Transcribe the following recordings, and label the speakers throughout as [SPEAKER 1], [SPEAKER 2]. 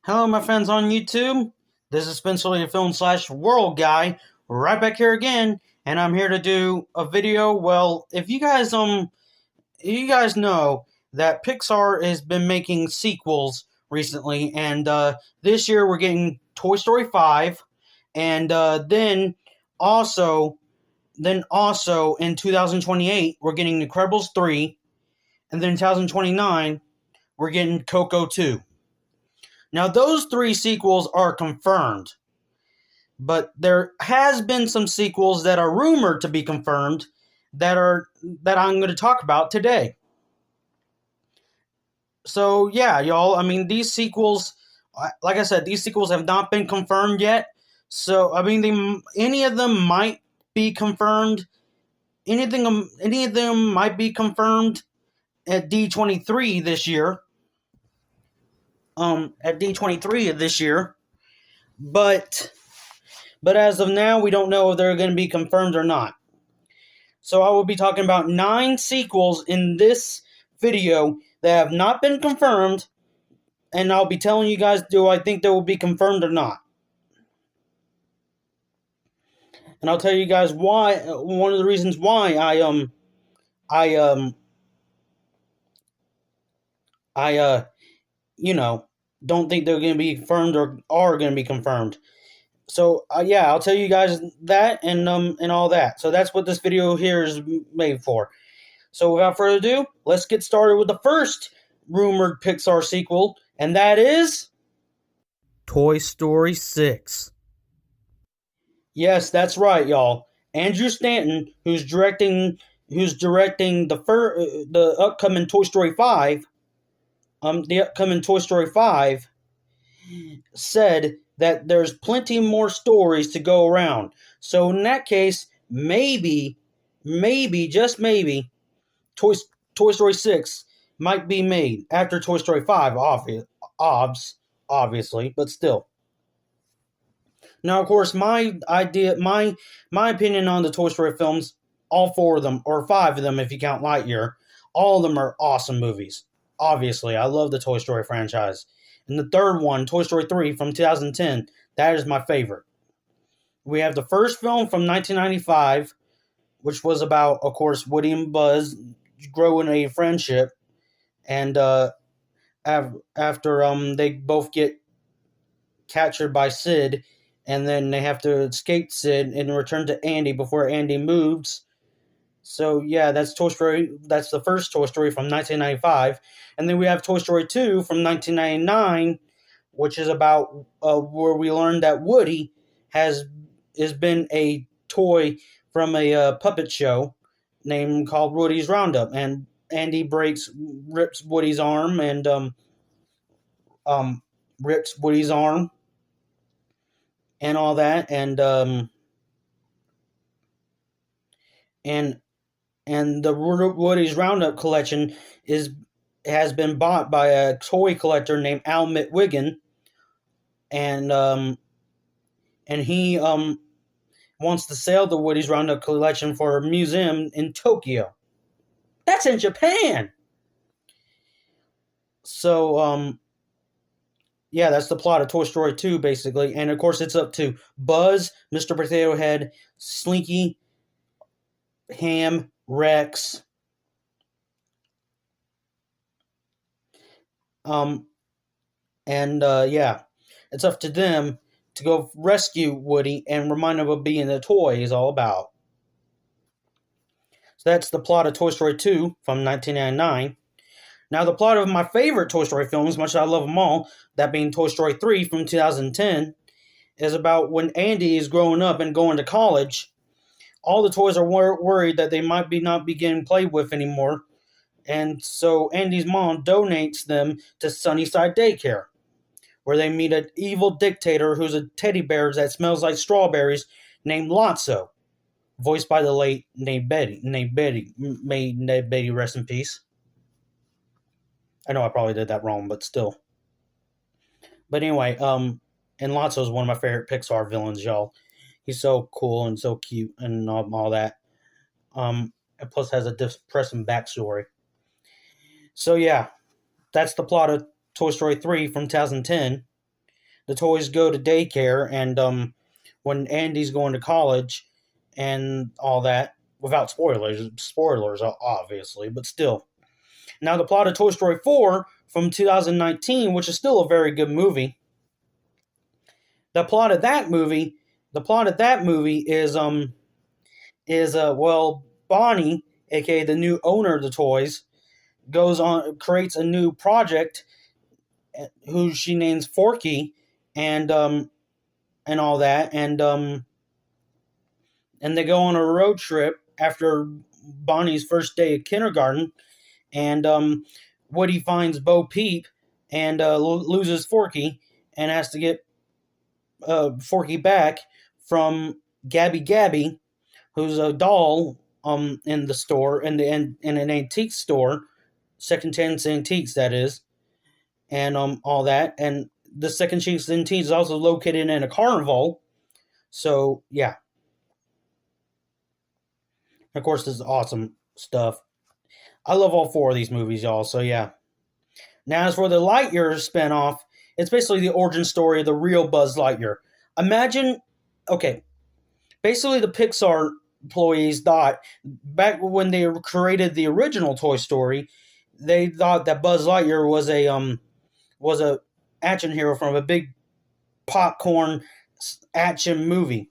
[SPEAKER 1] Hello, my friends on YouTube. This is Spencer the Film / World Guy, right back here again, and I'm here to do a video. Well, if you guys know that Pixar has been making sequels recently, and this year we're getting Toy Story 5, and then also in 2028 we're getting Incredibles 3, and then in 2029 we're getting Coco 2. Now, those three sequels are confirmed, but there has been some sequels that are rumored to be confirmed that I'm going to talk about today. So, yeah, y'all, I mean, these sequels, like I said, these sequels have not been confirmed yet. So, I mean, any of them might be confirmed. Any of them might be confirmed at D23 this year. At D23 this year, but as of now, we don't know if they're going to be confirmed or not. So I will be talking about 9 sequels in this video that have not been confirmed, and I'll be telling you guys, do I think they will be confirmed or not. And I'll tell you guys why. One of the reasons why I don't think they're going to be confirmed or are going to be confirmed. So yeah, I'll tell you guys that and all that. So that's what this video here is made for. So without further ado, let's get started with the first rumored Pixar sequel, and that is Toy Story 6. Yes, that's right, y'all. Andrew Stanton, who's directing the upcoming Toy Story 5, said that there's plenty more stories to go around. So in that case, maybe, just maybe, Toy Story 6 might be made after Toy Story 5, obviously, but still. Now, of course, my opinion on the Toy Story films, all 4 of them, or 5 of them if you count Lightyear, all of them are awesome movies. Obviously, I love the Toy Story franchise. And the third one, Toy Story 3 from 2010, that is my favorite. We have the first film from 1995, which was about, of course, Woody and Buzz growing a friendship, and after they both get captured by Sid, and then they have to escape Sid and return to Andy before Andy moves. So yeah, that's Toy Story. That's the first Toy Story from 1995, and then we have Toy Story 2 from 1999, which is about where we learn that Woody has been a toy from a puppet show called Woody's Roundup, and Andy rips Woody's arm and rips Woody's arm and all that, and the Woody's Roundup collection has been bought by a toy collector named Al Mitwigan, and he wants to sell the Woody's Roundup collection for a museum in Tokyo. That's in Japan. So yeah, that's the plot of Toy Story 2, basically. And of course, it's up to Buzz, Mr. Potato Head, Slinky, Ham, Rex, yeah, it's up to them to go rescue Woody and remind him of being the toy he's all about. So that's the plot of Toy Story 2 from 1999. Now, the plot of my favorite Toy Story films, much as I love them all, that being Toy Story 3 from 2010, is about when Andy is growing up and going to college. All the toys are worried that they might not be getting played with anymore, and so Andy's mom donates them to Sunnyside Daycare, where they meet an evil dictator who's a teddy bear that smells like strawberries named Lotso, voiced by the late Ned Beatty. May Ned Beatty rest in peace. I know I probably did that wrong, but still. But anyway, and Lotso is one of my favorite Pixar villains, y'all. He's so cool and so cute and all that. And plus has a depressing backstory. So yeah, that's the plot of Toy Story 3 from 2010. the toys go to daycare, and when Andy's going to college, and all that. Without spoilers, obviously, but still. Now the plot of Toy Story 4 from 2019, which is still a very good movie. The plot of that movie, is Bonnie, aka the new owner of the toys, creates a new project who she names Forky, and all that, and they go on a road trip after Bonnie's first day of kindergarten, and Woody finds Bo Peep and loses Forky and has to get Forky back from Gabby, who's a doll in the store, in an antique store, second chance antiques, that is, and all that. And the second chance antiques is also located in a carnival. So yeah, of course, this is awesome stuff. I love all four of these movies, y'all. So yeah. Now, as for the Lightyear spinoff, it's basically the origin story of the real Buzz Lightyear. Imagine, okay, basically the Pixar employees thought back when they created the original Toy Story, they thought that Buzz Lightyear was a action hero from a big popcorn action movie.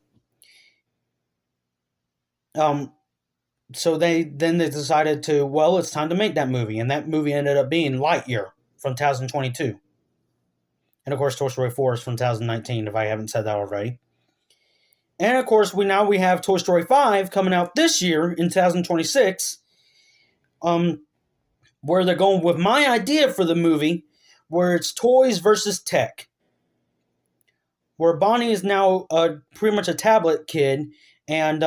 [SPEAKER 1] So they decided to, well, it's time to make that movie, and that movie ended up being Lightyear from 2022. And of course, Toy Story 4 is from 2019, if I haven't said that already. And of course, we have Toy Story 5 coming out this year in 2026, where they're going with my idea for the movie, where it's toys versus tech. Where Bonnie is now pretty much a tablet kid, and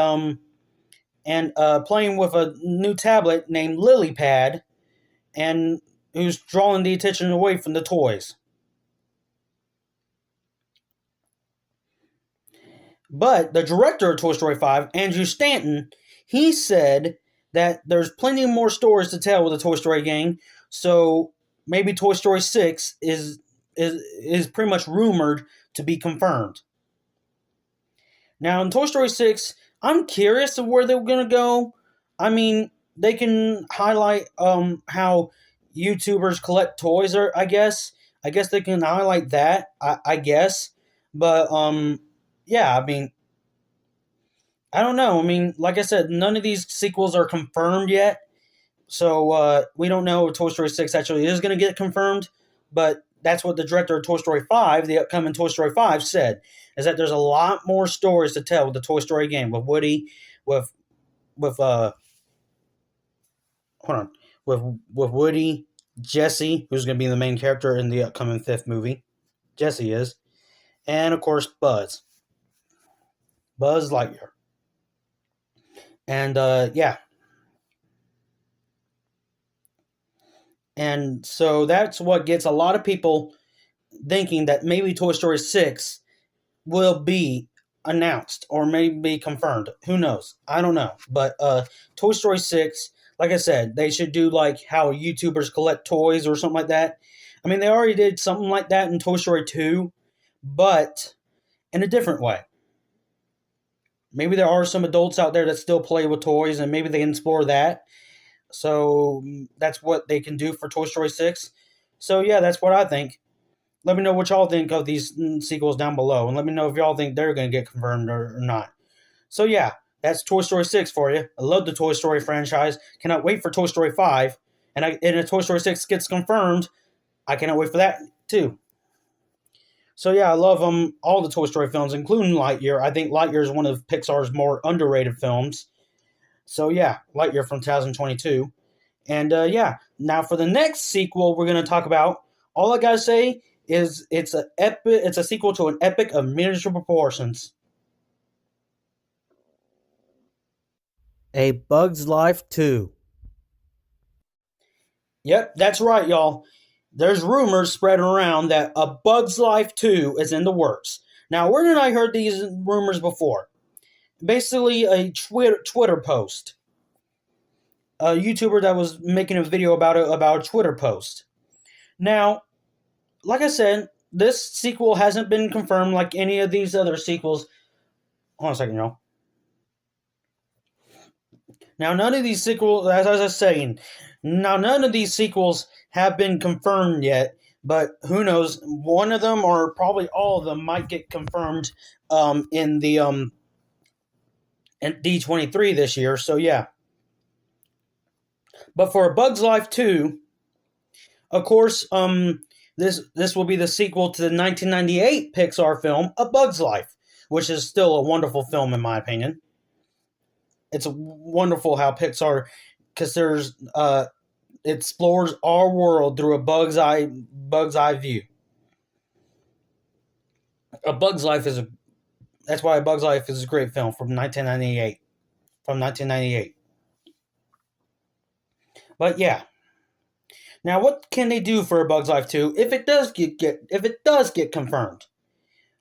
[SPEAKER 1] playing with a new tablet named LilyPad, and who's drawing the attention away from the toys. But the director of Toy Story 5, Andrew Stanton, he said that there's plenty more stories to tell with the Toy Story gang, so maybe Toy Story 6 is pretty much rumored to be confirmed. Now, in Toy Story 6, I'm curious of where they're going to go. I mean, they can highlight how YouTubers collect toys, or I guess they can highlight that, I guess. But yeah, I mean, I don't know. I mean, like I said, none of these sequels are confirmed yet. So we don't know if Toy Story 6 actually is going to get confirmed. But that's what the director of Toy Story 5, the upcoming Toy Story 5, said, is that there's a lot more stories to tell with the Toy Story game, with Woody, with hold on, with Woody, Jesse, who's going to be the main character in the upcoming 5th movie. Jesse is. And of course, Buzz Lightyear. And yeah. And so that's what gets a lot of people thinking that maybe Toy Story 6 will be announced or maybe confirmed. Who knows? I don't know. But Toy Story 6, like I said, they should do like how YouTubers collect toys or something like that. I mean, they already did something like that in Toy Story 2, but in a different way. Maybe there are some adults out there that still play with toys, and maybe they can explore that. So that's what they can do for Toy Story 6. So yeah, that's what I think. Let me know what y'all think of these sequels down below, and let me know if y'all think they're going to get confirmed or not. So yeah, that's Toy Story 6 for you. I love the Toy Story franchise. Cannot wait for Toy Story 5. And if Toy Story 6 gets confirmed, I cannot wait for that too. So yeah, I love all the Toy Story films, including Lightyear. I think Lightyear is one of Pixar's more underrated films. So yeah, Lightyear from 2022. And yeah, now for the next sequel we're going to talk about, all I got to say is it's a sequel to an epic of miniature proportions. A Bug's Life 2. Yep, that's right, y'all. There's rumors spreading around that A Bug's Life 2 is in the works. Now, where did I heard these rumors before? Basically, a Twitter post. A YouTuber that was making a video about a Twitter post. Now, like I said, this sequel hasn't been confirmed like any of these other sequels. Hold on a second, y'all. Now, none of these sequels, as I was saying, now none of these sequels have been confirmed yet. But who knows? One of them, or probably all of them, might get confirmed in the in D23 this year. So yeah. But for A Bug's Life 2, of course, this will be the sequel to the 1998 Pixar film A Bug's Life, which is still a wonderful film in my opinion. It's wonderful how Pixar considers explores our world through a bug's eye view. A Bug's Life is a That's why A Bug's Life is a great film from 1998. From 1998. But yeah. Now, what can they do for A Bug's Life 2 if it does get confirmed?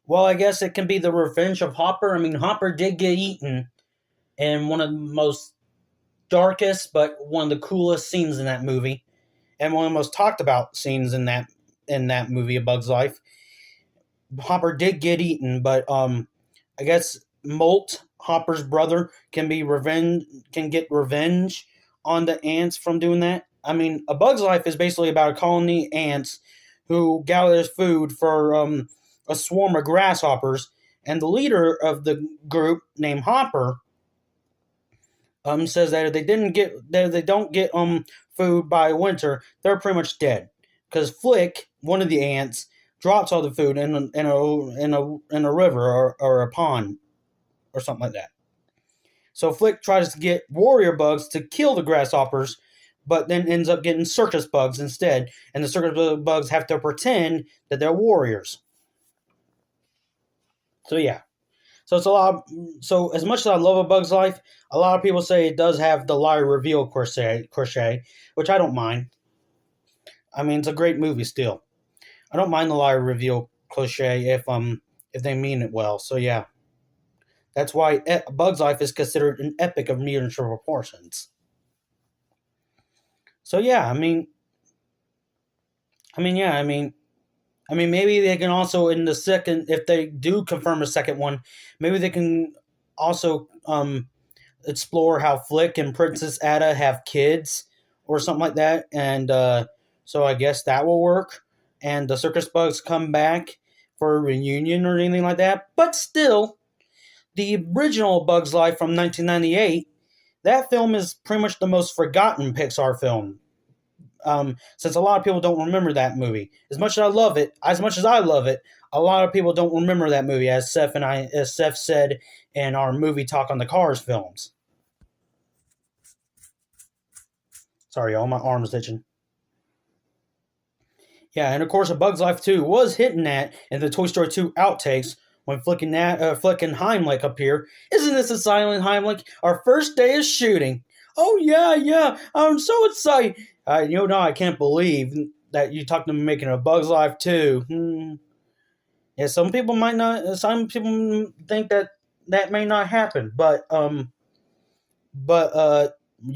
[SPEAKER 1] Well, I guess it can be the revenge of Hopper. I mean, Hopper did get eaten in one of the most darkest, but one of the coolest scenes in that movie, and one of the most talked about scenes in that movie, A Bug's Life. Hopper did get eaten, but I guess Molt, Hopper's brother, can get revenge on the ants from doing that. I mean, A Bug's Life is basically about a colony of ants who gathers food for a swarm of grasshoppers, and the leader of the group, named Hopper, says that if they don't get food by winter, they're pretty much dead. Because Flick, one of the ants, drops all the food in a river or a pond or something like that. So Flick tries to get warrior bugs to kill the grasshoppers, but then ends up getting circus bugs instead, and the circus bugs have to pretend that they're warriors. So yeah. So it's a lot. So as much as I love A Bug's Life, a lot of people say it does have the lie reveal crochet, which I don't mind. I mean, it's a great movie still. I don't mind the lie reveal cliche if they mean it well. So yeah, that's why A Bug's Life is considered an epic of miniature proportions. So yeah, maybe they can also in the second, if they do confirm a second one, maybe they can also explore how Flick and Princess Ada have kids or something like that, and so I guess that will work. And the circus bugs come back for a reunion or anything like that. But still, the original Bugs Life from 1998, that film is pretty much the most forgotten Pixar film. Since a lot of people don't remember that movie. As much as I love it, a lot of people don't remember that movie, as Seth said in our movie talk on the Cars films. Sorry, y'all, my arm's itching. Yeah, and of course, A Bug's Life 2 was hitting that in the Toy Story 2 outtakes when Flick and Heimlich appear. Isn't this a silent Heimlich? Our first day of shooting. Oh, yeah, yeah, I'm so excited. No, I can't believe that you talked about making A Bug's Life 2. Yeah, some people might not, some people think that that may not happen, but you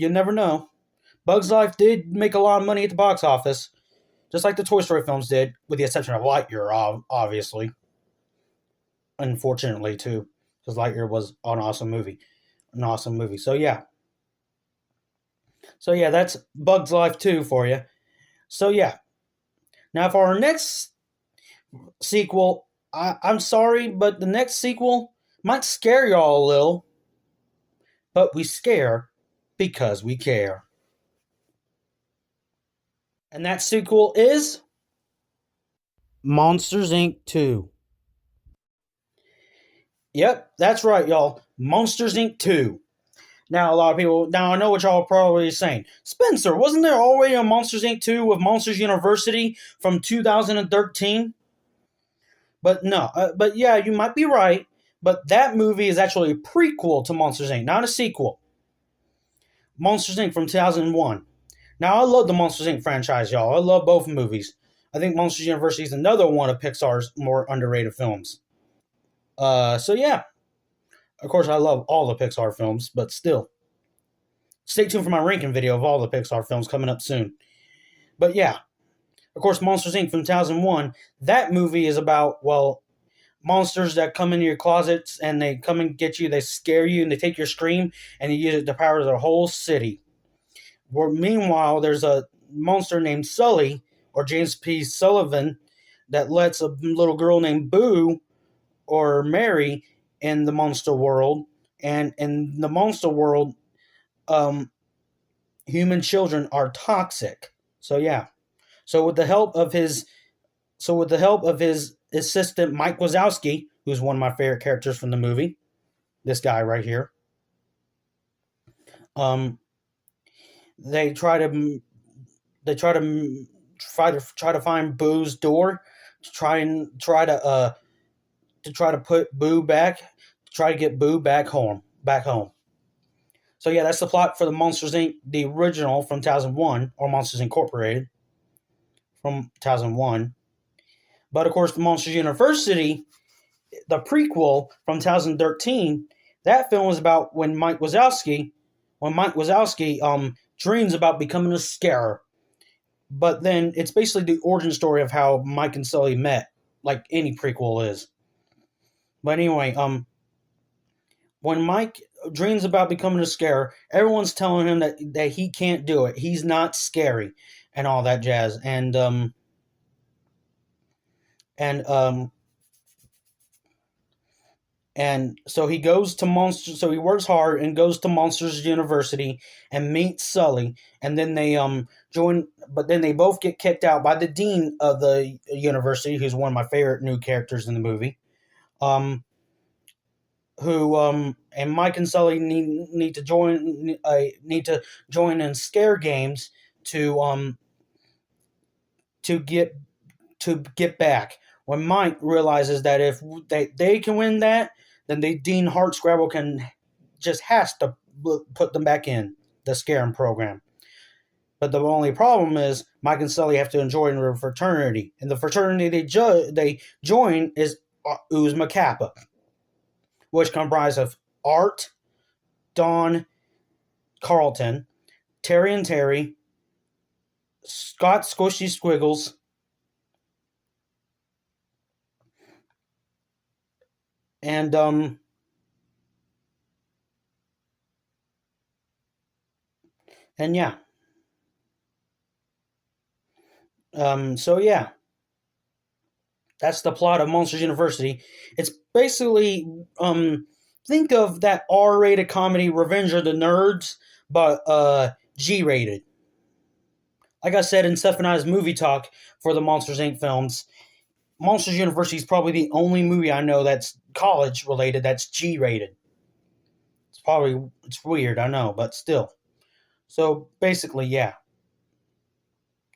[SPEAKER 1] never know. Bug's Life did make a lot of money at the box office, just like the Toy Story films did, with the exception of Lightyear, obviously. Unfortunately, too, because Lightyear was an awesome movie. An awesome movie. So, yeah. So, yeah, that's Bug's Life 2 for you. So, yeah. Now, for our next sequel, I'm sorry, but the next sequel might scare y'all a little, but we scare because we care. And that sequel is Monsters Inc. 2. Yep, that's right, y'all. Monsters Inc. 2. Now, a lot of people. Now, I know what y'all are probably saying. Spencer, wasn't there already a Monsters Inc. 2 with Monsters University from 2013? But no. But yeah, you might be right. But that movie is actually a prequel to Monsters Inc., not a sequel. Monsters Inc. from 2001. Now, I love the Monsters Inc. franchise, y'all. I love both movies. I think Monsters University is another one of Pixar's more underrated films. So yeah. Of course, I love all the Pixar films, but still. Stay tuned for my ranking video of all the Pixar films coming up soon. But yeah. Of course, Monsters Inc. from 2001. That movie is about, well, monsters that come into your closets and they come and get you, they scare you, and they take your scream and they use it to power the whole city. Where meanwhile, there's a monster named Sully or James P. Sullivan that lets a little girl named Boo or Mary in the monster world, and in the monster world, um, human children are toxic. So yeah. So with the help of his assistant Mike Wazowski, who's one of my favorite characters from the movie, this guy right here, um, they try to they try to find Boo's door to try to put Boo back, try to get Boo back home. So yeah, that's the plot for the Monsters Inc. the original from 2001, or Monsters Incorporated from 2001. But of course, the Monsters University, the prequel from 2013, that film was about when Mike Wazowski dreams about becoming a scarer. But then it's basically the origin story of how Mike and Sully met, like any prequel is. But anyway, when Mike dreams about becoming a scarer, everyone's telling him that he can't do it. He's not scary and all that jazz. And and so he goes to Monsters. So he works hard and goes to Monsters University and meets Sully. And then they join, but then they both get kicked out by the dean of the university, who's one of my favorite new characters in the movie. Who and Mike and Sully need to join in scare games to get back. When Mike realizes that if they can win that, then Dean Hardscrabble has to put them back in the scaring program. But the only problem is Mike and Sully have to join a fraternity, and the fraternity they join is Uzma Kappa, which comprise of Art, Don, Carlton, Terry and Terry, Scott Squishy Squiggles, and yeah. So yeah, that's the plot of Monsters University. It's basically think of that R-rated comedy Revenge of the Nerds, but G-rated. Like I said in Steph and I's movie talk for the Monsters Inc. films, Monsters University is probably the only movie I know that's college related that's G-rated. It's weird, I know, but still. So basically, yeah.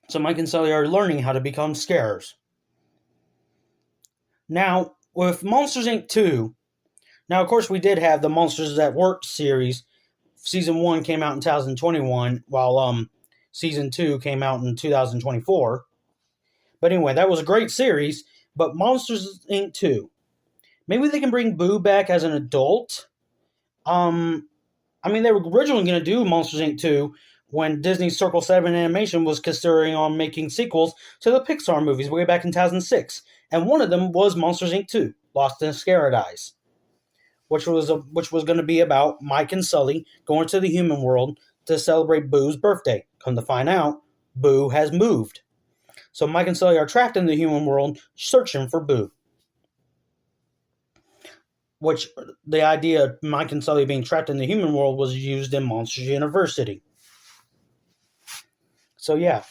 [SPEAKER 1] So Mike and Sully are learning how to become scarers. Now, with Monsters Inc. 2, now of course we did have the Monsters at Work series. Season 1 came out in 2021, while Season 2 came out in 2024. But anyway, that was a great series. But Monsters Inc. 2, maybe they can bring Boo back as an adult. I mean, they were originally going to do Monsters Inc. 2 when Disney's Circle 7 Animation was considering on making sequels to the Pixar movies way back in 2006. And one of them was Monsters Inc. 2, Lost in Scaradise, which was going to be about Mike and Sully going to the human world to celebrate Boo's birthday. Come to find out, Boo has moved. So Mike and Sully are trapped in the human world searching for Boo. Which the idea of Mike and Sully being trapped in the human world was used in Monsters University. So yeah.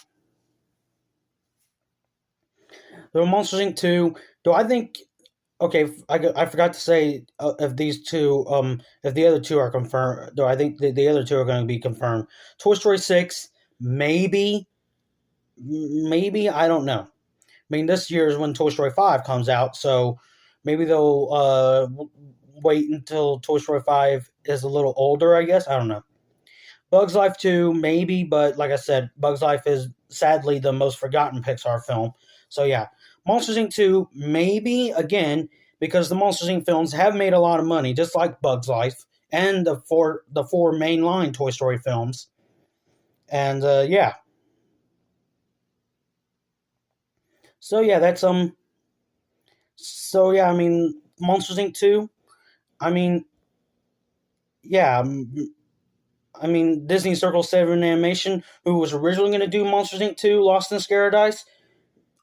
[SPEAKER 1] The Monsters Inc. 2, do I think... Okay, I forgot to say if these two, if the other two are confirmed, though I think the other two are going to be confirmed. Toy Story 6, maybe, I don't know. I mean, this year is when Toy Story 5 comes out, so maybe they'll wait until Toy Story 5 is a little older, I guess. I don't know. Bugs Life 2, maybe, but like I said, Bugs Life is sadly the most forgotten Pixar film. So yeah, Monsters Inc. 2, maybe, again, because the Monsters Inc. films have made a lot of money, just like Bugs Life and the four mainline Toy Story films. And yeah. So yeah, that's So yeah, I mean, Monsters Inc. 2. I mean, yeah, I mean Disney Circle 7 Animation, who was originally going to do Monsters Inc. 2, Lost in Paradise.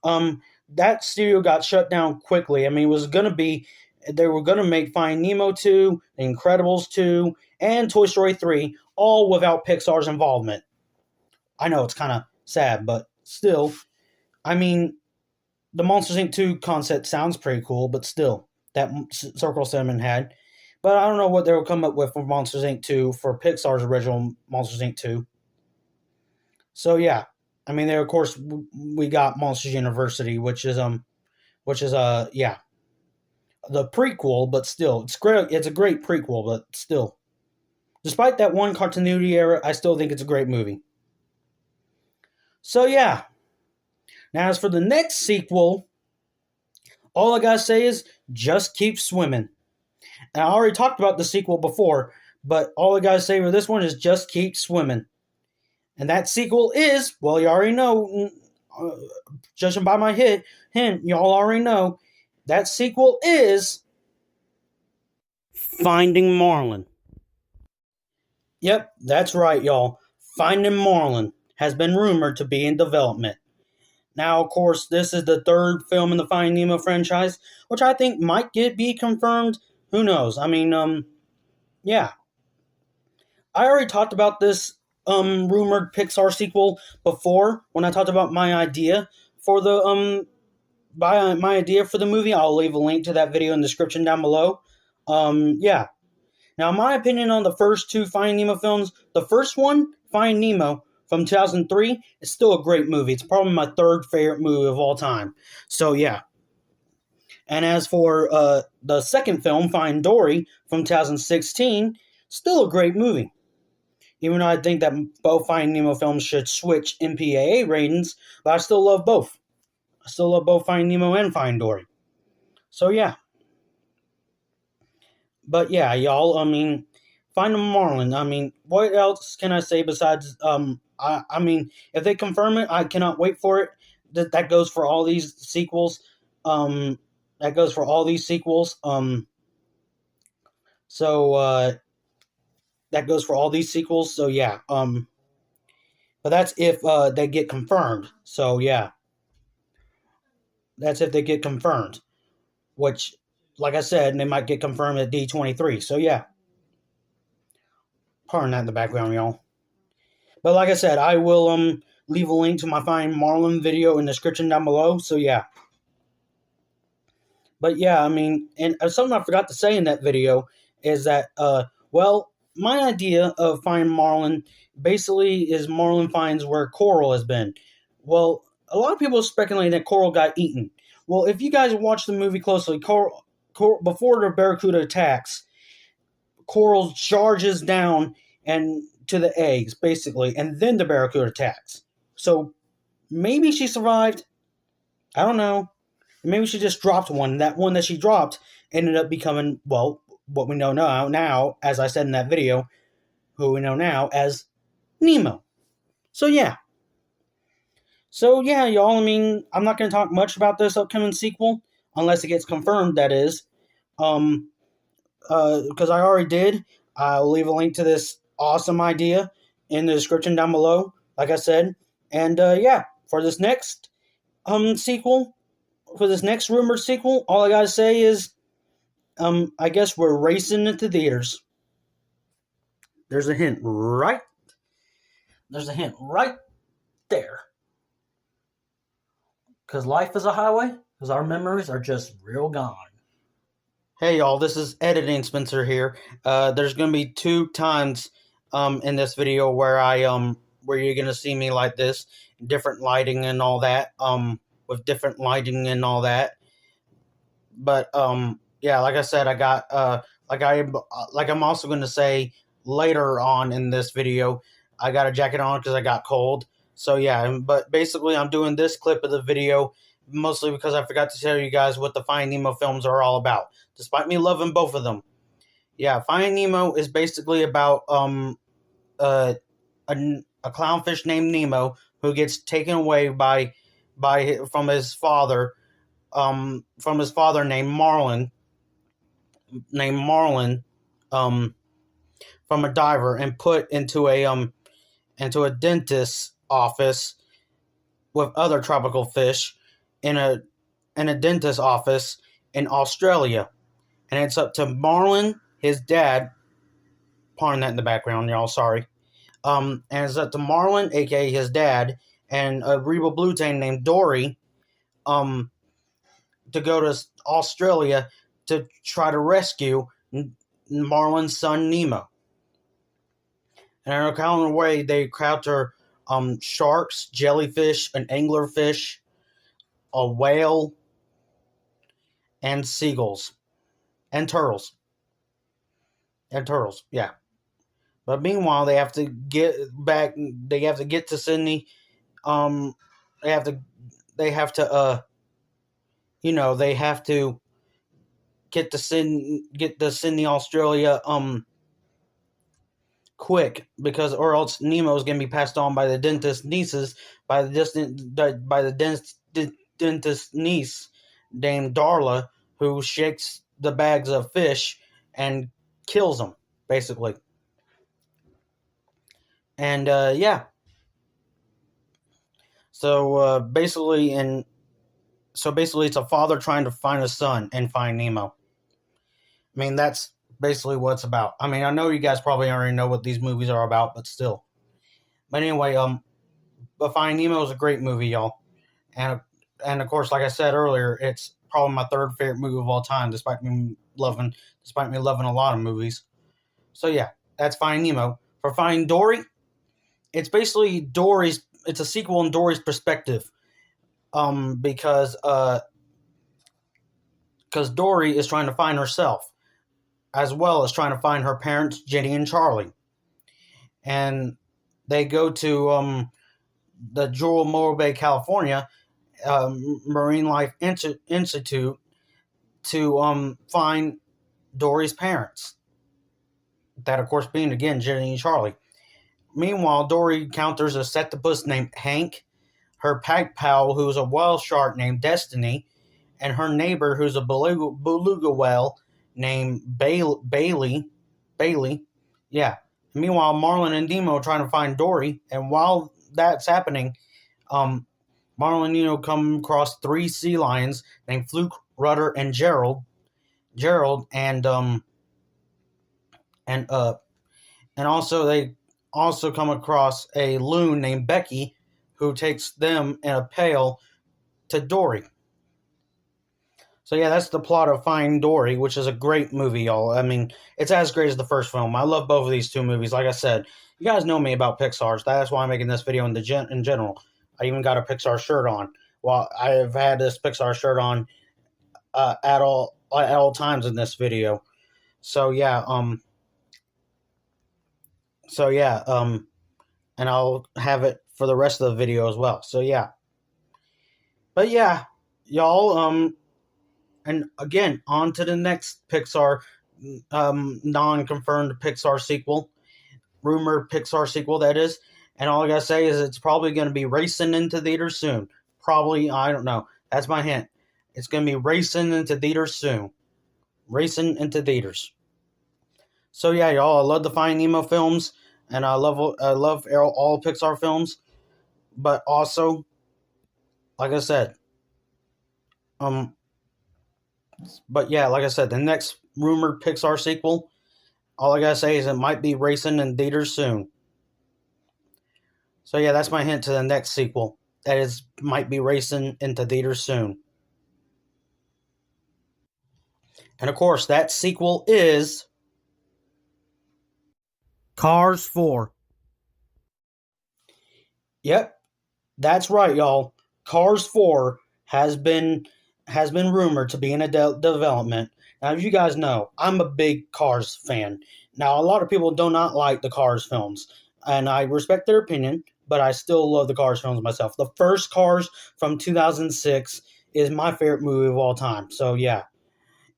[SPEAKER 1] Um, that studio got shut down quickly. I mean, it was going to be they were going to make Finding Nemo 2, The Incredibles 2, and Toy Story 3, all without Pixar's involvement. I know it's kind of sad, but still, I mean, the Monsters Inc. 2 concept sounds pretty cool, but still, that Circle 7 had. But I don't know what they will come up with for Monsters Inc. 2 for Pixar's original Monsters Inc. 2. So yeah, I mean, there of course we got Monsters University, which is yeah, the prequel, but still, it's great. It's a great prequel, but still, despite that one continuity error, I still think it's a great movie. So yeah, now as for the next sequel, all I gotta say is just keep swimming. And I already talked about the sequel before, but all I gotta say for this one is just keep swimming. And that sequel is, well, you already know, judging by my hint, y'all already know, that sequel is Finding Marlin. Yep, that's right, y'all. Finding Marlin has been rumored to be in development. Now, of course, this is the third film in the Finding Nemo franchise, which I think might be confirmed. Who knows? I mean, yeah. I already talked about this rumored Pixar sequel before when I talked about my idea for the my idea for the movie. I'll leave a link to that video in the description down below. Yeah. Now, my opinion on the first two Finding Nemo films, the first one, Finding Nemo, from 2003, is still a great movie. It's probably my third favorite movie of all time. So, yeah. And as for the second film, Find Dory, from 2016, still a great movie. Even though I think that both Finding Nemo films should switch MPAA ratings, but I still love both. I still love both Finding Nemo and Find Dory. So, yeah. But yeah, y'all, I mean, Find Marlin. I mean, what else can I say besides, I mean, if they confirm it, I cannot wait for it. That goes for all these sequels. That goes for all these sequels. So, that goes for all these sequels. So, yeah. But that's if, they get confirmed. So, yeah. That's if they get confirmed. Which, like I said, they might get confirmed at D23. So, yeah. Pardon that in the background, y'all. But like I said, I will leave a link to my Find Marlin video in the description down below. So yeah. But yeah, I mean, and something I forgot to say in that video is that well, my idea of Find Marlin basically is Marlin finds where Coral has been. Well, a lot of people are speculating that Coral got eaten. Well, if you guys watch the movie closely, Coral before the Barracuda attacks, Coral charges down and to the eggs, basically, and then the Barracuda attacks. So maybe she survived. I don't know. Maybe she just dropped one. That one that she dropped ended up becoming, well, what we know now, as I said in that video, who we know now as Nemo. So yeah. So yeah, y'all, I mean, I'm not going to talk much about this upcoming sequel, unless it gets confirmed, that is. Because I already did. I'll leave a link to this awesome idea in the description down below, like I said. And yeah, for this next sequel, for this next rumored sequel, all I gotta say is I guess we're racing into theaters. There's a hint right. There's a hint right there. Because life is a highway. Because our memories are just real gone. Hey y'all, this is editing Spencer here. There's gonna be two times in this video where where you're gonna see me like this, different lighting and all that, with different lighting and all that. But yeah, like I said, I got like I'm also gonna say later on in this video, I got a jacket on because I got cold. So yeah, but basically I'm doing this clip of the video mostly because I forgot to tell you guys what the Finding Nemo films are all about, despite me loving both of them. Yeah, Finding Nemo is basically about a clownfish named Nemo who gets taken away by from his father, named Marlin, um, from a diver, and put into a dentist's office with other tropical fish in a dentist's office in Australia. And it's up to Marlin, his dad. Pardon that in the background, y'all. Sorry. And it's up to Marlin, aka his dad, and a Reba Blutane named Dory, to go to Australia to try to rescue Marlin's son Nemo. And in a kind of way, they capture sharks, jellyfish, an anglerfish, a whale, and seagulls, and turtles, yeah. But meanwhile, they have to get back. They have to get to Sydney. Um, they have to. They have to. They have to get to Sydney, Australia. Quick, because or else Nemo's gonna be passed on by the dentist's nieces by the dentist's niece named Darla, who shakes the bags of fish and kills them, basically. And yeah, so basically, it's a father trying to find a son and find Nemo. I mean, that's basically what it's about. I mean, I know you guys probably already know what these movies are about, but still. But anyway, but Finding Nemo is a great movie, y'all, and of course, like I said earlier, it's probably my third favorite movie of all time, despite me loving a lot of movies. So yeah, that's Finding Nemo. For Finding Dory, it's basically Dory's. It's a sequel in Dory's perspective, because Dory is trying to find herself, as well as trying to find her parents, Jenny and Charlie. And they go to the Jewel Morro Bay, California, Marine Life Institute to find Dory's parents. That, of course, being, again, Jenny and Charlie. Meanwhile, Dory encounters a septopus named Hank, her pack pal, who's a whale shark named Destiny, and her neighbor, who's a beluga whale named Bailey. Yeah. Meanwhile, Marlin and Nemo are trying to find Dory, and while that's happening, Marlin and Nemo come across 3 sea lions named Fluke, Rudder, and Gerald, and also they also come across a loon named Becky, who takes them in a pail to Dory. So yeah, that's the plot of Finding Dory, which is a great movie, y'all. I mean, it's as great as the first film. I love both of these two movies. Like I said, you guys know me about Pixar. That's why I'm making this video in general. I even got a Pixar shirt on. Well, I have had this Pixar shirt on at all times in this video. So yeah, and I'll have it for the rest of the video as well. So yeah, but yeah, y'all, and again, on to the next Pixar, non-confirmed Pixar sequel, rumored Pixar sequel, that is. And all I gotta say is it's probably going to be racing into theaters soon. Probably, I don't know. That's my hint. It's going to be racing into theaters soon. Racing into theaters. So yeah, y'all, I love the Finding Nemo films, and I love all Pixar films. But also, like I said, but yeah, like I said, the next rumored Pixar sequel, all I gotta say is it might be racing in theaters soon. So yeah, that's my hint to the next sequel. That is, might be racing into theaters soon. And of course, that sequel is Cars 4. Yep, that's right, y'all. Cars 4 has been rumored to be in a development. Now, as you guys know, I'm a big Cars fan. Now, a lot of people do not like the Cars films, and I respect their opinion, but I still love the Cars films myself. The first Cars from 2006 is my favorite movie of all time. So, yeah.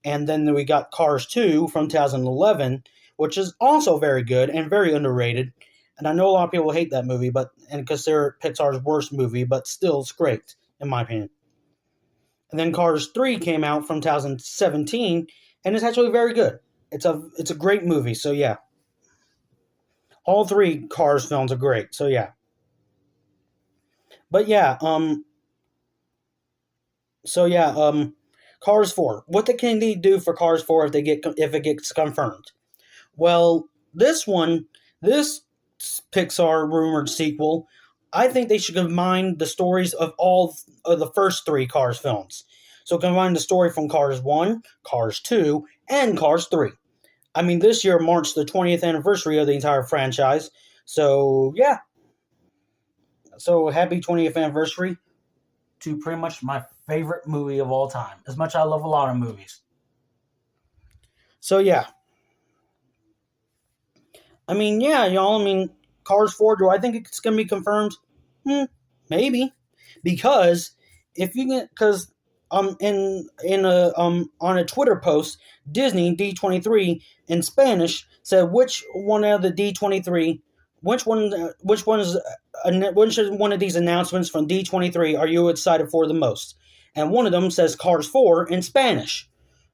[SPEAKER 1] And then we got Cars 2 from 2011, which is also very good and very underrated. And I know a lot of people hate that movie, and consider it Pixar's worst movie, but still, it's great. in my opinion. And then Cars 3 came out from 2017, and it's actually very good. It's a great movie, so yeah. All three Cars films are great, so yeah. But yeah, Cars 4. What can they do for Cars 4 if it gets confirmed? Well, this Pixar rumored sequel, I think they should combine the stories of all of the first three Cars films. So combine the story from Cars 1, Cars 2, and Cars 3. I mean, this year marks the 20th anniversary of the entire franchise. So, yeah. So, happy 20th anniversary to pretty much my favorite movie of all time. As much as I love a lot of movies. So, yeah. I mean, yeah, y'all. I mean, Cars 4, do I think it's going to be confirmed? Maybe. Because if you get, because on a Twitter post, Disney D23 in Spanish said which one of the D23, which one of these announcements from D23 are you excited for the most? And one of them says Cars 4 in Spanish.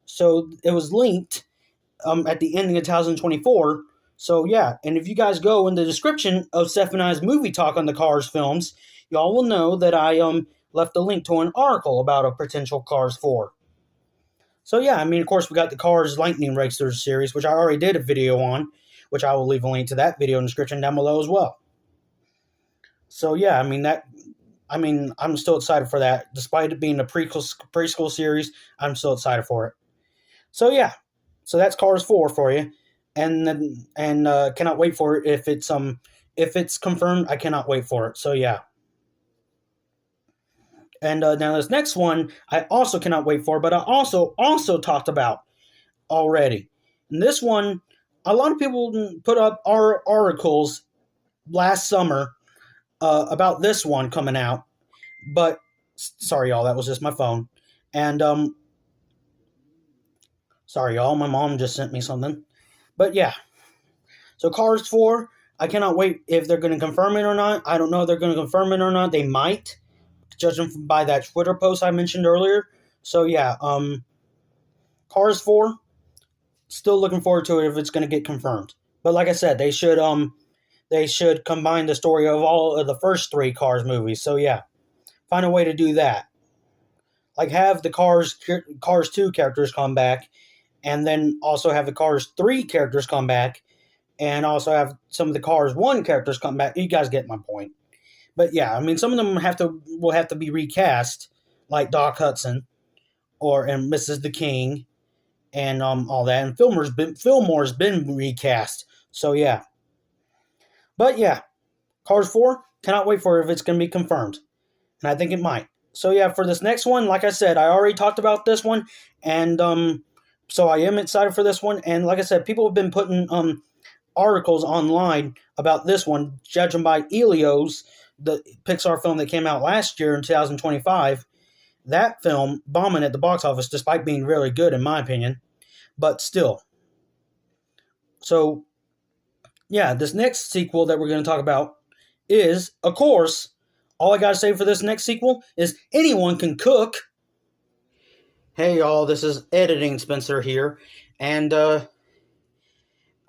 [SPEAKER 1] So it was linked at the ending of 2024. So yeah, and if you guys go in the description of Seth and I's movie talk on the Cars films, y'all will know that I left a link to an article about a potential Cars 4. So yeah, I mean, of course, we got the Cars Lightning Racers series, which I already did a video on, which I will leave a link to that video in the description down below as well. So yeah, I'm still excited for that. Despite it being a preschool series, I'm still excited for it. So yeah, so that's Cars 4 for you, and cannot wait for it if it's confirmed. I cannot wait for it. So yeah. And now this next one, I also cannot wait for, but I also talked about already. And this one, a lot of people put up articles last summer about this one coming out. But sorry, y'all, that was just my phone. And sorry, y'all, my mom just sent me something. But yeah, so Cars 4, I cannot wait if they're going to confirm it or not. I don't know if they're going to confirm it or not. They might, judging by that Twitter post I mentioned earlier. So yeah, Cars 4, still looking forward to it if it's going to get confirmed. But like I said, they should combine the story of all of the first three Cars movies. So yeah, find a way to do that. Like have the Cars 2 characters come back, and then also have the Cars 3 characters come back, and also have some of the Cars 1 characters come back. You guys get my point. But yeah, I mean, some of them will have to be recast, like Doc Hudson and Mrs. the King, and all that. And Fillmore's been recast. So yeah. But yeah, Cars 4, cannot wait for it if it's going to be confirmed. And I think it might. So yeah, for this next one, like I said, I already talked about this one, and so I am excited for this one. And like I said, people have been putting articles online about this one, judging by Helios, the Pixar film that came out last year in 2025. That film bombing at the box office, despite being really good in my opinion, but still. So yeah, this next sequel that we're going to talk about is, of course, all I got to say for this next sequel is anyone can cook. Hey y'all, this is Editing Spencer here, and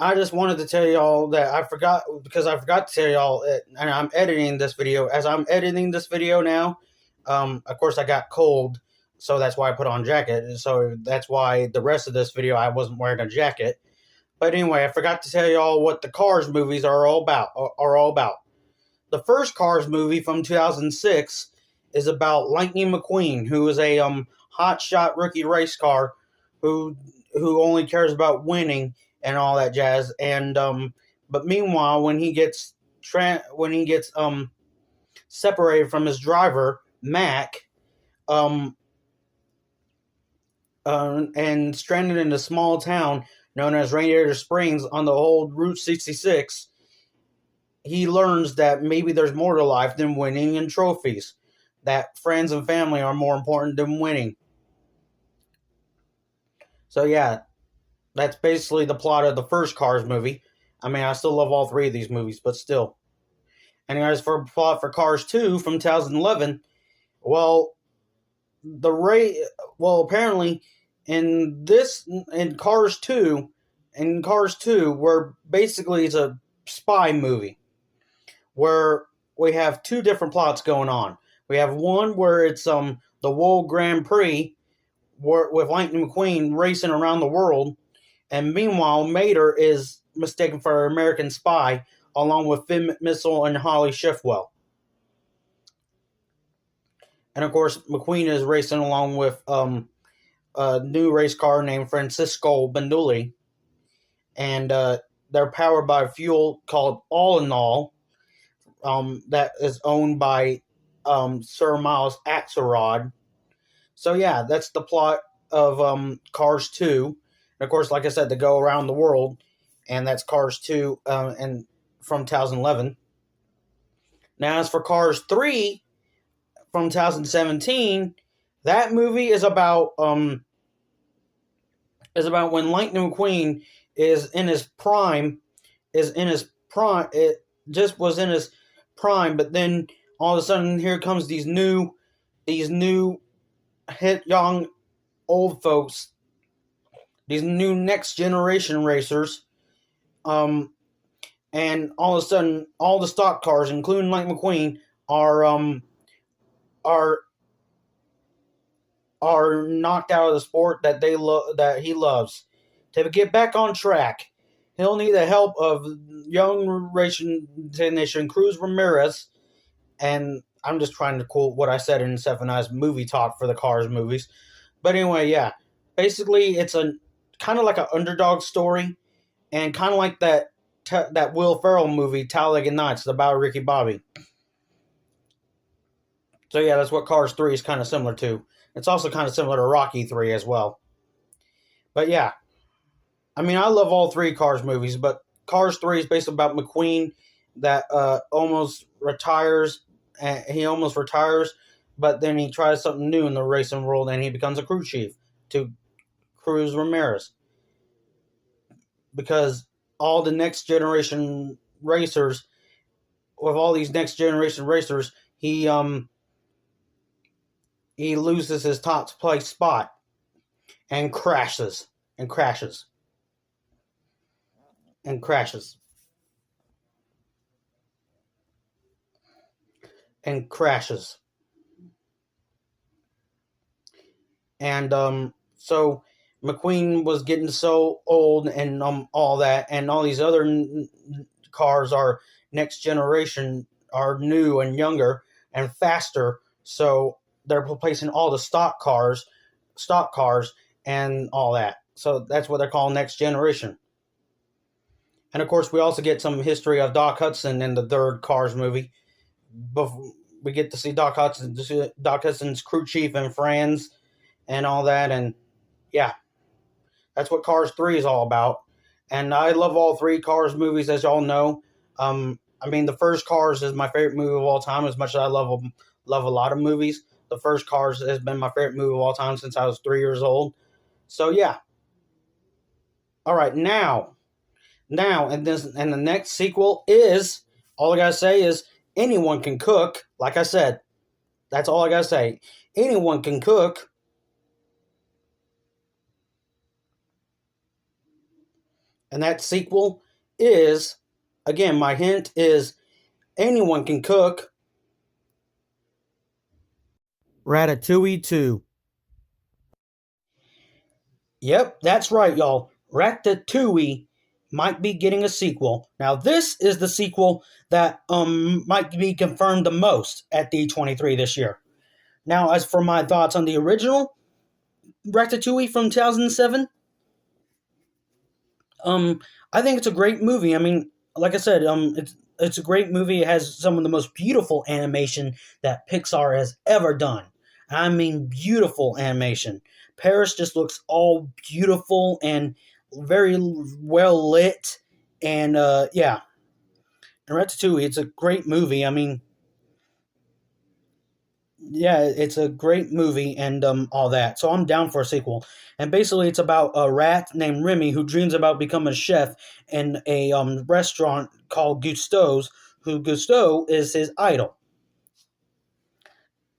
[SPEAKER 1] I just wanted to tell y'all that I forgot to tell y'all, and I'm editing this video. As I'm editing this video now, of course I got cold, so that's why I put on a jacket. So that's why the rest of this video I wasn't wearing a jacket. But anyway, I forgot to tell y'all what the Cars movies are all about. The first Cars movie from 2006 is about Lightning McQueen, who is a hotshot rookie race car who only cares about winning and all that jazz. And but meanwhile, when he gets separated from his driver Mac, and stranded in a small town known as Radiator Springs on the old Route 66, he learns that maybe there's more to life than winning and trophies, that friends and family are more important than winning. So yeah, that's basically the plot of the first Cars movie. I mean, I still love all three of these movies, but still. Anyways, for plot for Cars 2 from 2011, Well, the rate. Well, apparently, in this in Cars Two, where basically it's a spy movie where we have two different plots going on. We have one where it's the World Grand Prix with Lightning McQueen racing around the world, and meanwhile Mater is mistaken for an American spy along with Finn McMissile and Holly Shifwell. And of course, McQueen is racing along with a new race car named Francisco Banduli, and they're powered by fuel called All in All, that is owned by Sir Miles Axelrod. So yeah, that's the plot of Cars Two, and of course, like I said, they go around the world, and that's Cars Two, and from 2011. Now, as for Cars Three from 2017, that movie is about when Lightning McQueen is in his prime, it just was in his prime, but then all of a sudden here comes these new hit young old folks, these new next generation racers, um, and all of a sudden all the stock cars, including Lightning McQueen, are are are knocked out of the sport that he loves. To get back on track, he'll need the help of young racing technician Cruz Ramirez, and I'm just trying to quote what I said in Seth and I's movie talk for the Cars movies. But anyway, yeah, basically it's a kind of like an underdog story, and kind of like that Will Ferrell movie Talladega Nights about Ricky Bobby. So yeah, that's what Cars 3 is kind of similar to. It's also kind of similar to Rocky 3 as well. But yeah, I mean, I love all three Cars movies, but Cars 3 is basically about McQueen that almost retires. He almost retires, but then he tries something new in the racing world, and he becomes a crew chief to Cruz Ramirez. Because all the next generation racers, with all these next generation racers, he loses his top place spot and crashes and crashes and crashes and crashes. And so McQueen was getting so old and all that, and all these other cars are next generation, are new and younger and faster. So they're replacing all the stock cars, and all that. So that's what they're calling next generation. And of course, we also get some history of Doc Hudson in the third Cars movie. We get to see Doc Hudson's crew chief and friends and all that, and yeah, that's what Cars 3 is all about. And I love all three Cars movies, as y'all know. I mean, the first Cars is my favorite movie of all time. As much as I love a lot of movies, the first Cars has been my favorite movie of all time since I was 3 years old. So yeah. All right, and the next sequel is, all I gotta say is, anyone can cook. Like I said, that's all I gotta say. Anyone can cook. And that sequel is, again, my hint is, anyone can cook. Ratatouille 2. Yep, that's right, y'all. Ratatouille might be getting a sequel. Now, this is the sequel that might be confirmed the most at D23 this year. Now, as for my thoughts on the original Ratatouille from 2007, I think it's a great movie. I mean, like I said, it's a great movie. It has some of the most beautiful animation that Pixar has ever done. I mean, beautiful animation. Paris just looks all beautiful and very well lit, and yeah. And Ratatouille, it's a great movie. I mean, yeah, it's a great movie and all that. So I'm down for a sequel. And basically, it's about a rat named Remy who dreams about becoming a chef in a restaurant called Gusteau's, who Gusteau is his idol.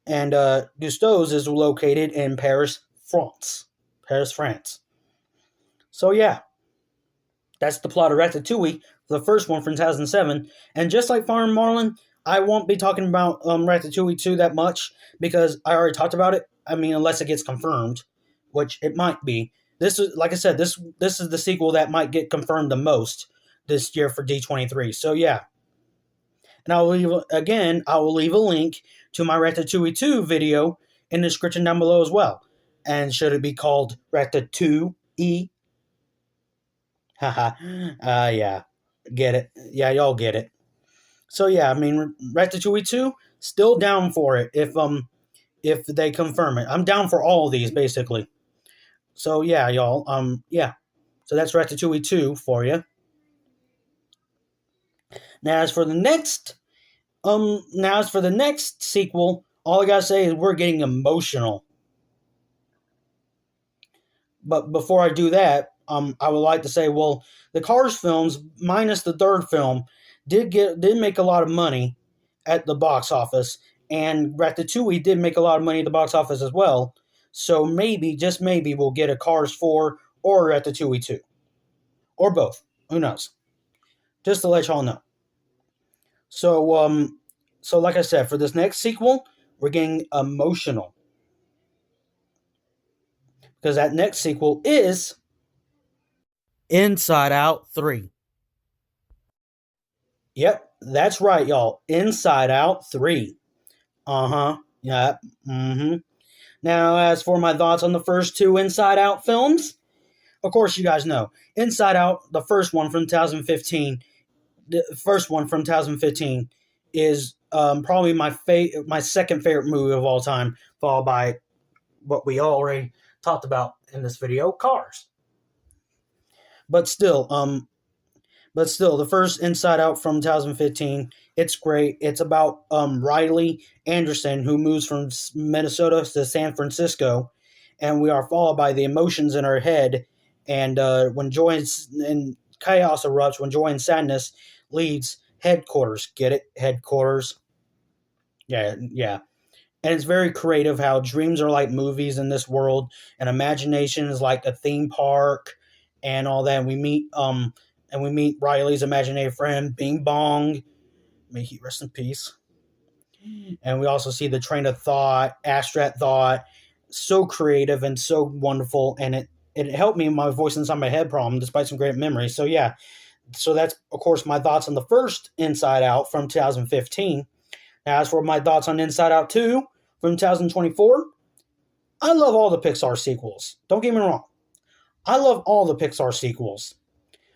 [SPEAKER 1] and Gusteau's is located in Paris, France. Paris, France. So yeah, that's the plot of Ratatouille, the first one from 2007. And just like Farm Marlin, I won't be talking about Ratatouille 2 that much because I already talked about it. I mean, unless it gets confirmed, which it might be. This is, like I said, this is the sequel that might get confirmed the most this year for D23. So yeah, and I will leave a link to my Ratatouille 2 video in the description down below as well. And should it be called Ratatouille? Haha. Yeah. Get it. Yeah, y'all get it. So yeah, I mean Ratatouille 2, still down for it if they confirm it. I'm down for all of these basically. So yeah, y'all. Yeah. So that's Ratatouille 2 for you. Now as for the next sequel, all I gotta say is we're getting emotional. But before I do that, I would like to say, well, the Cars films, minus the third film, did make a lot of money at the box office, and Ratatouille did make a lot of money at the box office as well. So maybe, just maybe, we'll get a Cars 4 or Ratatouille 2, or both. Who knows? Just to let y'all know. So so like I said, for this next sequel, we're getting emotional because that next sequel is Inside Out 3. Yep, that's right, y'all. Inside Out 3. Uh huh. Yep. Mm hmm. Now, as for my thoughts on the first two Inside Out films, of course, you guys know. Inside Out, the first one from 2015, the first one from 2015 is probably my second favorite movie of all time, followed by what we already talked about in this video, Cars. But still, the first Inside Out from 2015, it's great. It's about Riley Anderson, who moves from Minnesota to San Francisco, and we are followed by the emotions in her head. And when joy and chaos erupts, when joy and sadness leads headquarters. Get it? Headquarters. Yeah, yeah. And it's very creative how dreams are like movies in this world, and imagination is like a theme park, and all that. And we meet Riley's imaginary friend, Bing Bong. May he rest in peace. And we also see the train of thought, abstract thought, so creative and so wonderful, and it helped me in my voice inside my head problem, despite some great memories. So yeah, so that's of course my thoughts on the first Inside Out from 2015. Now, as for my thoughts on Inside Out 2 from 2024, I love all the Pixar sequels. Don't get me wrong. I love all the Pixar sequels.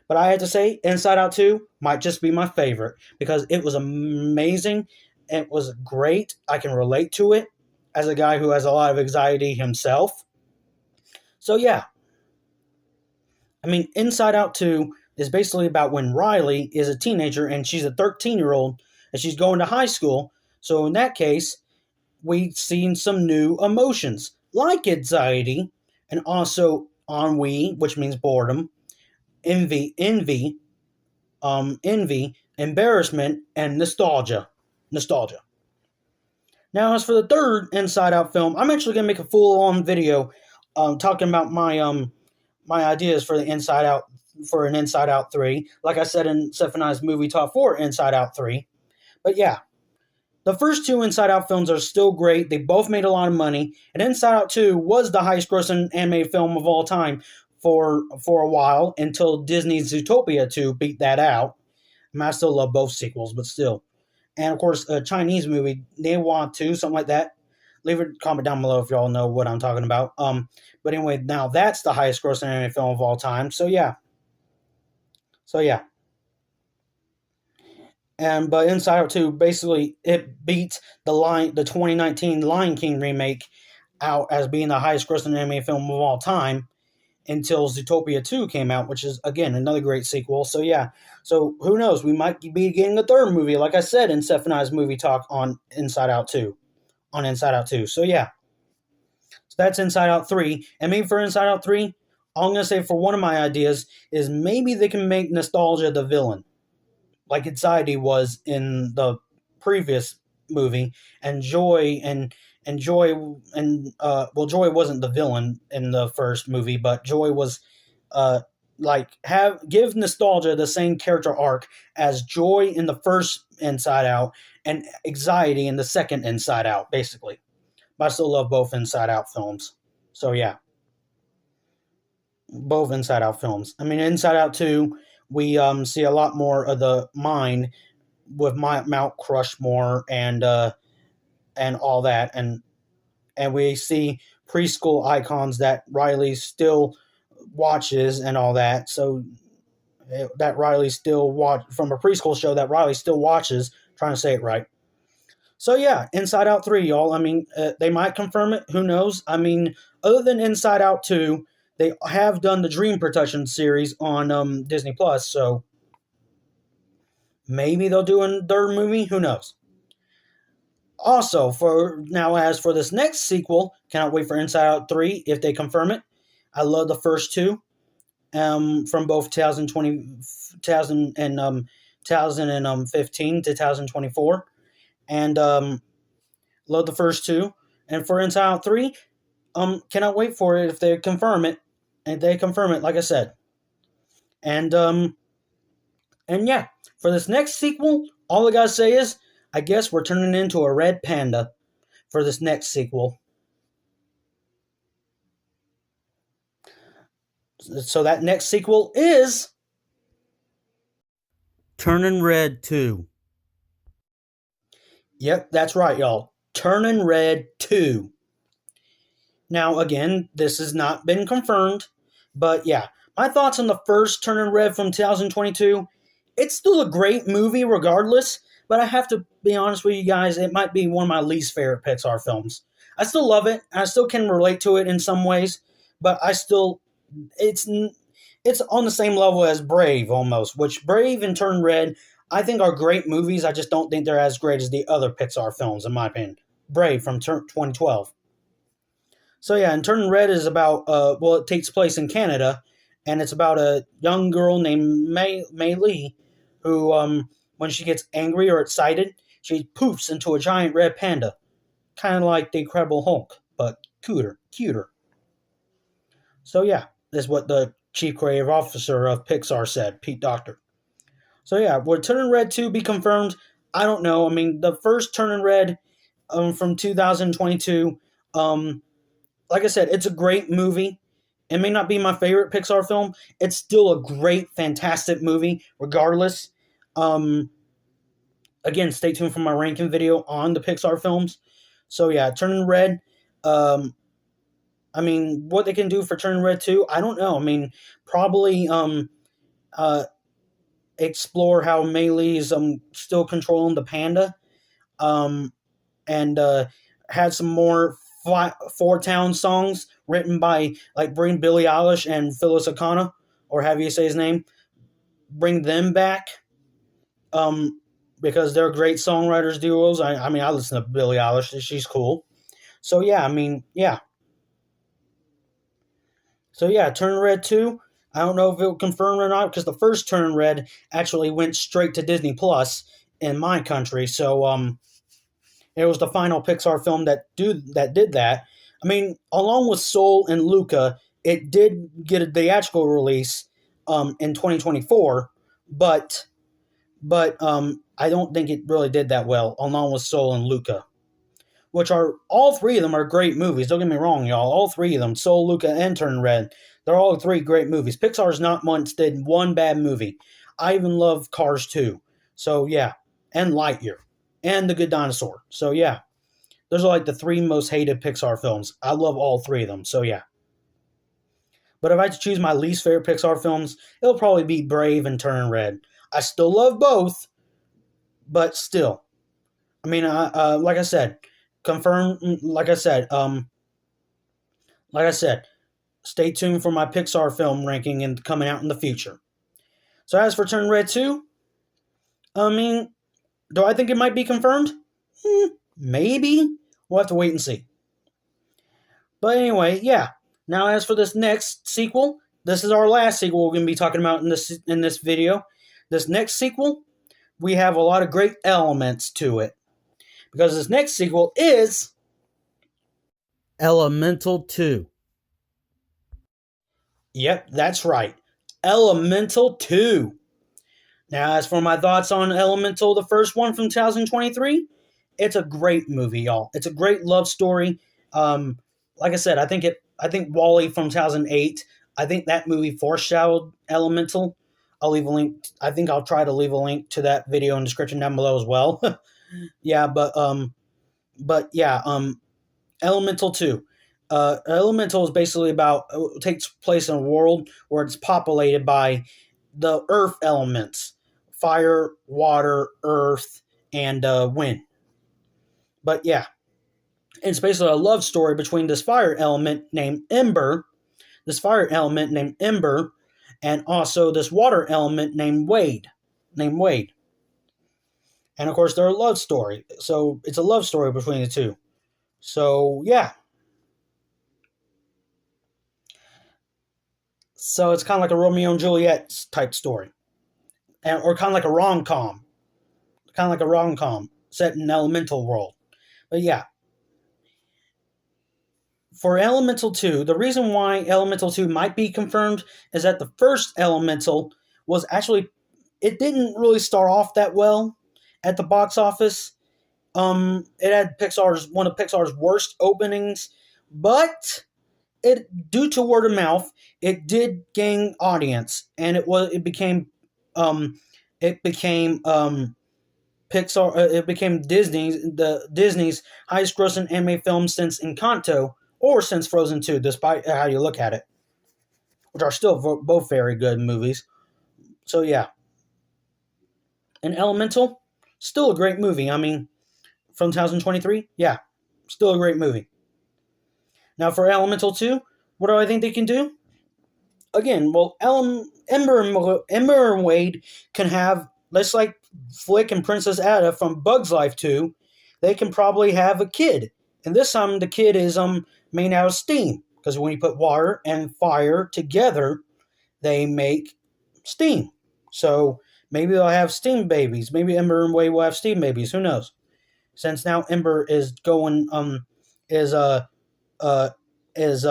[SPEAKER 1] But I had to say, Inside Out 2 might just be my favorite because it was amazing. It was great. I can relate to it as a guy who has a lot of anxiety himself. So, yeah. I mean, Inside Out 2 is basically about when Riley is a teenager and she's a 13-year-old and she's going to high school. So, in that case, we've seen some new emotions like anxiety and also ennui, which means boredom, envy, embarrassment, and nostalgia. Nostalgia. Now, as for the third Inside Out film, I'm actually gonna make a full-on video, talking about my ideas for the Inside Out for an Inside Out 3. Like I said in Seth and I's movie top 4, Inside Out 3. But yeah, the first two Inside Out films are still great. They both made a lot of money, and Inside Out 2 was the highest-grossing animated film of all time for a while until Disney's Zootopia 2 beat that out. I mean, I still love both sequels, but still. And of course, a Chinese movie, they want to, something like that. Leave a comment down below if y'all know what I'm talking about. But anyway, now that's the highest grossing animated film of all time. So yeah. So yeah. But Inside Out 2, basically it beats the 2019 Lion King remake out as being the highest grossing animated film of all time until Zootopia 2 came out, which is again another great sequel. So yeah. So who knows? We might be getting a third movie, like I said in Seth and I's movie talk on Inside Out 2. On Inside Out 2. So yeah. So that's Inside Out 3. And maybe for Inside Out 3, all I'm gonna say for one of my ideas is maybe they can make nostalgia the villain, like anxiety was in the previous movie, and joy and Joy and well, Joy wasn't the villain in the first movie, but Joy was uh like have give nostalgia the same character arc as Joy in the first Inside Out and Anxiety in the second Inside Out, basically. But I still love both Inside Out films. So yeah, both Inside Out films. I mean, Inside Out 2, we see a lot more of the mine with Mount Crushmore and all that, and we see preschool icons that Riley still watches and all that. So that Riley still watch from a preschool show that Riley still watches. Trying to say it right. So yeah, Inside Out 3, y'all. I mean, they might confirm it. Who knows? I mean, other than Inside Out 2, they have done the Dream Protection series on Disney Plus. So maybe they'll do a third movie. Who knows? Also, for now, as for this next sequel, cannot wait for Inside Out 3 if they confirm it. I love the first two from both 2020, 2015 to 2024. And love the first two. And for Inside Out 3, cannot wait for it if they confirm it. And they confirm it, like I said. And yeah, for this next sequel, all I gotta say is, I guess we're turning into a red panda for this next sequel. So that next sequel is Turning Red 2. Yep, that's right, y'all. Turning Red 2. Now, again, this has not been confirmed, but yeah, my thoughts on the first Turning Red from 2022. It's still a great movie regardless, but I have to be honest with you guys, it might be one of my least favorite Pixar films. I still love it. I still can relate to it in some ways, but it's it's on the same level as Brave almost, which Brave and Turn Red I think are great movies. I just don't think they're as great as the other Pixar films in my opinion. Brave from 2012. So yeah, and Turning Red is about well, it takes place in Canada, and it's about a young girl named Mei Lee, who when she gets angry or excited, she poofs into a giant red panda, kind of like the Incredible Hulk, but cuter. So yeah, that's what the chief creative officer of Pixar said, Pete Docter. So yeah, would Turning Red 2 be confirmed? I don't know. I mean, the first Turning Red from 2022, like I said, it's a great movie. It may not be my favorite Pixar film. It's still a great, fantastic movie, regardless. Um, Again, stay tuned for my ranking video on the Pixar films. So yeah, Turning Red. I mean, what they can do for Turning Red 2, I don't know. I mean, probably uh, explore how Mei Lee's still controlling the panda. And had some more Four Town songs written by bring Billie Eilish and Phyllis O'Connor, or have you say his name, bring them back, because they're great songwriters duos. I mean, I listen to Billie Eilish; she's cool. So yeah, I mean, yeah. So yeah, Turn Red 2. I don't know if it'll confirm or not because the first Turn Red actually went straight to Disney Plus in my country. So it was the final Pixar film that did that. I mean, along with Soul and Luca, it did get a theatrical release in 2024, but I don't think it really did that well, along with Soul and Luca, which are all three of them are great movies. Don't get me wrong, y'all. All three of them, Soul, Luca, and Turn Red, they're all three great movies. Pixar's not once did one bad movie. I even love Cars 2. So yeah, and Lightyear, and The Good Dinosaur. So yeah. Those are like the three most hated Pixar films. I love all three of them, so yeah. But if I had to choose my least favorite Pixar films, it'll probably be Brave and Turn Red. I still love both, but still. I mean, like I said, confirm. Like I said, stay tuned for my Pixar film ranking and coming out in the future. So as for Turn Red 2, I mean, do I think it might be confirmed? Maybe. We'll have to wait and see. But anyway, yeah. Now, as for this next sequel, this is our last sequel we're going to be talking about in this video. This next sequel, we have a lot of great elements to it because this next sequel is Elemental 2. Yep, that's right. Elemental 2. Now, as for my thoughts on Elemental, the first one from 2023, it's a great movie, y'all. It's a great love story. Like I said, I think Wally from 2008. I think that movie foreshadowed Elemental. I'll leave a link. I think I'll try to leave a link to that video in the description down below as well. Yeah, but yeah, Elemental 2. Elemental is basically about takes place in a world where it's populated by the earth elements: fire, water, earth, and wind. But yeah, it's basically a love story between this fire element named Ember, and also this water element named Wade. And of course, they're a love story. So it's a love story between the two. So yeah, so it's kind of like a Romeo and Juliet type story, or kind of like a rom com set in Elemental world. But yeah, for Elemental 2, the reason why Elemental 2 might be confirmed is that the first Elemental was actually, it didn't really start off that well at the box office. It had one of Pixar's worst openings, but it, due to word of mouth, it did gain audience, and um it became Pixar it became Disney's highest grossing anime film since Encanto or since Frozen 2, despite how you look at it, which are still both very good movies. So yeah, and Elemental, still a great movie. I mean, from 2023, yeah, still a great movie. Now for Elemental 2, what do I think they can do? Again, well, Ember and Wade can have, let's like Flick and Princess Ada from Bugs Life 2, they can probably have a kid. And this time the kid is made out of steam. Because when you put water and fire together, they make steam. So maybe they'll have steam babies. Maybe Ember and Wade will have steam babies. Who knows? Since now Ember is going is uh is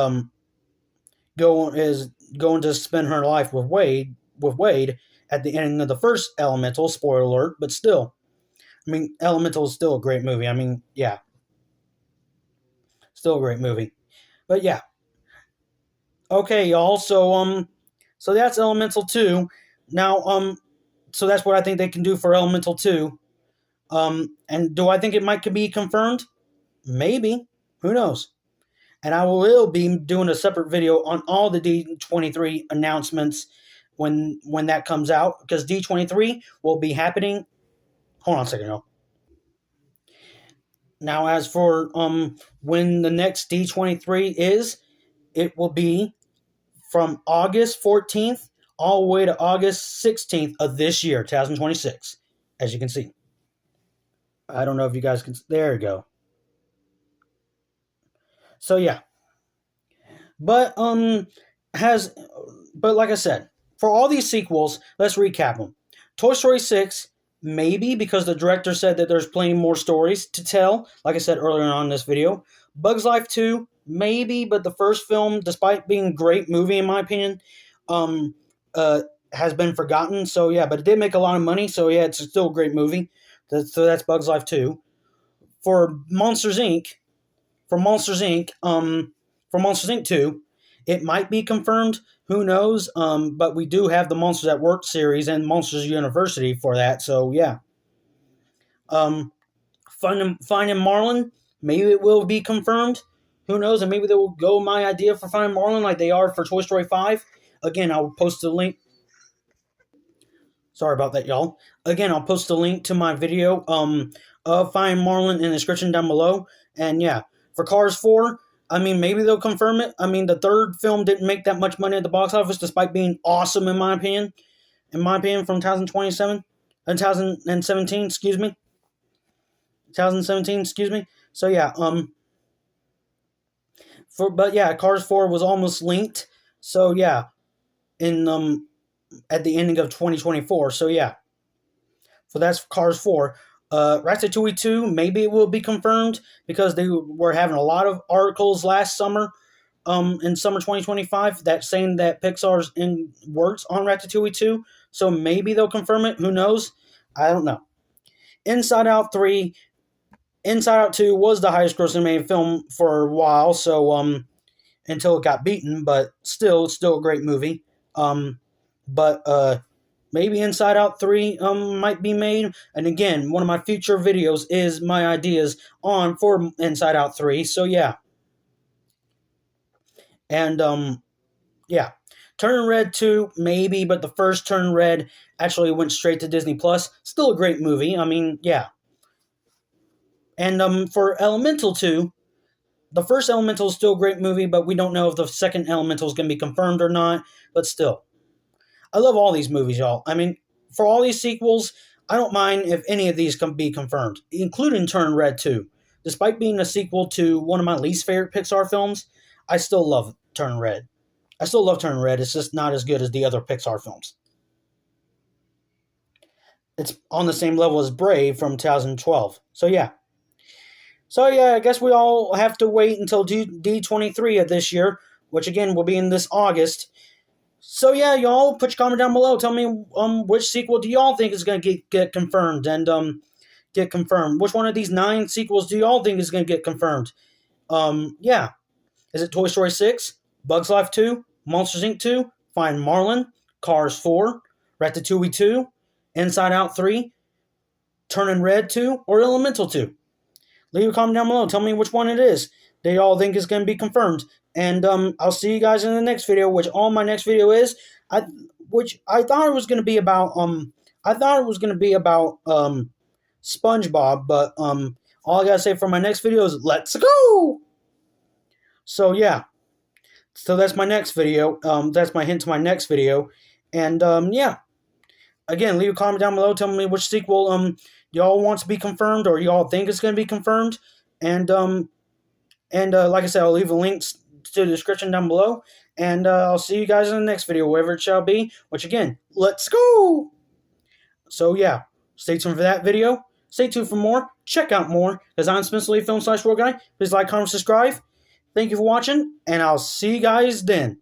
[SPEAKER 1] go is going to spend her life with Wade at the ending of the first Elemental. Spoiler alert, but still, I mean, Elemental is still a great movie. I mean, yeah, still a great movie. But yeah, okay, y'all. So that's Elemental 2. Now, so that's what I think they can do for Elemental 2. And do I think it might be confirmed? Maybe. Who knows? And I will be doing a separate video on all the D23 announcements when that comes out, because D23 will be happening. Hold on a second, y'all. Now, as for when the next D23 is, it will be from August 14th all the way to August 16th of this year, 2026, as you can see. I don't know if you guys can. There you go. So yeah, but has but like I said, for all these sequels, let's recap them. Toy Story 6, maybe because the director said that there's plenty more stories to tell, like I said earlier on in this video. Bugs Life 2, maybe, but the first film, despite being a great movie in my opinion, um, has been forgotten. So yeah, but it did make a lot of money, so yeah, it's still a great movie. So that's Bugs Life 2. For Monsters Inc., for Monsters Inc., for Monsters Inc. 2, it might be confirmed. Who knows? But we do have the Monsters at Work series and Monsters University for that. So yeah. Finding Marlin, maybe it will be confirmed. Who knows? And maybe they will go my idea for Finding Marlin like they are for Toy Story 5. Again, I'll post the link. Sorry about that, y'all. Again, I'll post a link to my video of Finding Marlin in the description down below. And yeah, for Cars 4, I mean, maybe they'll confirm it. I mean, the third film didn't make that much money at the box office, despite being awesome, in my opinion. In my opinion, from 2017, excuse me. 2017, excuse me. So yeah, but yeah, Cars 4 was almost linked. So yeah, in at the ending of 2024. So yeah, so that's Cars 4. Ratatouille 2, maybe it will be confirmed because they were having a lot of articles last summer, in summer 2025, that saying that Pixar's in works on Ratatouille 2. So maybe they'll confirm it. Who knows? I don't know. Inside Out 3, Inside Out 2 was the highest grossing made film for a while, so until it got beaten, but still a great movie. But maybe Inside Out 3 might be made. And again, one of my future videos is my ideas on for Inside Out 3. So yeah. And yeah. Turning Red 2, maybe, but the first Turning Red actually went straight to Disney Plus. Still a great movie. I mean, yeah. And for Elemental 2, the first Elemental is still a great movie, but we don't know if the second Elemental is going to be confirmed or not. But still, I love all these movies, y'all. I mean, for all these sequels, I don't mind if any of these can be confirmed, including Turn Red 2. Despite being a sequel to one of my least favorite Pixar films, I still love Turn Red. I still love Turn Red. It's just not as good as the other Pixar films. It's on the same level as Brave from 2012. So yeah. I guess we all have to wait until D23 of this year, which again will be in this August. So yeah, y'all put your comment down below. Tell me which sequel do y'all think is gonna get confirmed and get confirmed. Which one of these 9 sequels do y'all think is gonna get confirmed? Yeah. Is it Toy Story 6, Bugs Life 2, Monsters Inc. 2, Find Marlin, Cars 4, Ratatouille 2, Inside Out 3, Turning Red 2, or Elemental 2? Leave a comment down below. Tell me which one it is that y'all think is going to be confirmed. And I'll see you guys in the next video, which all my next video is. Which I thought it was going to be about SpongeBob, but all I gotta say for my next video is let's go. So yeah. So that's my next video. That's my hint to my next video. And yeah. Again, leave a comment down below. Tell me which sequel y'all want to be confirmed or y'all think is going to be confirmed. And like I said, I'll leave the links to the description down below. And I'll see you guys in the next video, wherever it shall be. Which again, let's go. So yeah, stay tuned for that video. Stay tuned for more. Check out more. Because I'm Spencer Lee Film / World Guy. Please like, comment, subscribe. Thank you for watching, and I'll see you guys then.